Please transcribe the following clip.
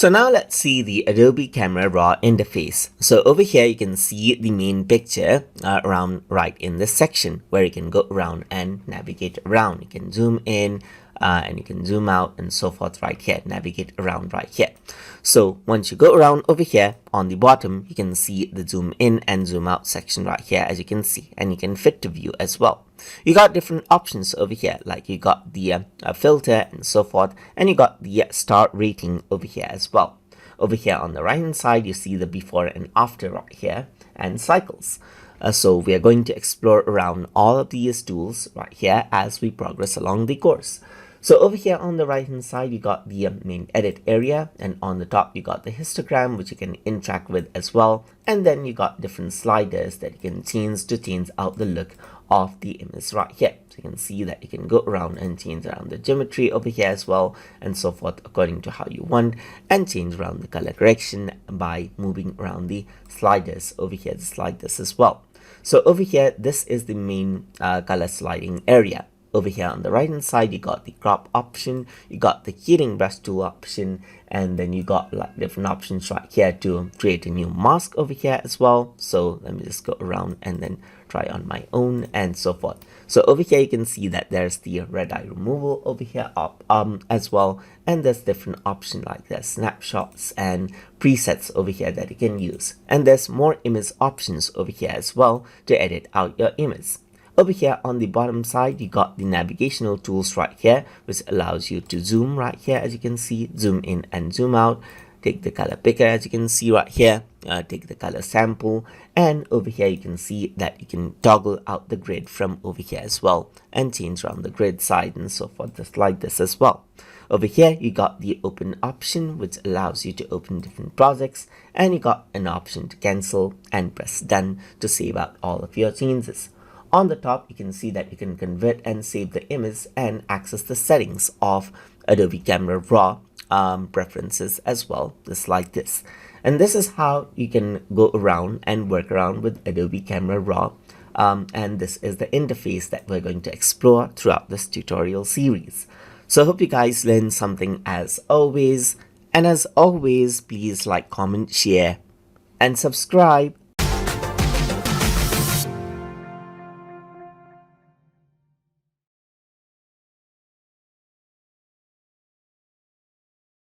So now let's see the Adobe Camera RAW interface. So over here you can see the main picture around right in this section where you can go around and navigate around. You can zoom in and you can zoom out and so forth right here, navigate around right here. So once you go around over here on the bottom, you can see the zoom in and zoom out section right here, as you can see, and you can fit to view as well. You got different options over here, like you got the filter and so forth, and you got the star rating over here as well. Over here on the right hand side, you see the before and after right here and cycles. So we are going to explore around all of these tools right here as we progress along the course. So over here on the right hand side, you got the main edit area, and on the top you got the histogram, which you can interact with as well. And then you got different sliders that you can change to change out the look of the image right here. So you can see that you can go around and change around the geometry over here as well and so forth according to how you want, and change around the color correction by moving around the sliders over here, the sliders as well. So over here, this is the main color sliding area. Over here on the right hand side, you got the crop option, you got the keying brush tool option, and then you got like different options right here to create a new mask over here as well. So let me just go around and then try on my own and so forth. So over here you can see that there's the red eye removal over here up as well, and there's different options like there's snapshots and presets over here that you can use, and there's more image options over here as well to edit out your image. Over here on the bottom side, you got the navigational tools right here, which allows you to zoom right here, as you can see, zoom in and zoom out, take the color picker, as you can see right here, take the color sample, and over here you can see that you can toggle out the grid from over here as well and change around the grid side and so forth, just like this as well. Over here you got the open option, which allows you to open different projects, and you got an option to cancel and press done to save out all of your changes. On the top, you can see that you can convert and save the image and access the settings of Adobe Camera RAW preferences as well, just like this. And this is how you can go around and work around with Adobe Camera RAW. And this is the interface that we're going to explore throughout this tutorial series. So I hope you guys learned something as always. And as always, please like, comment, share, and subscribe.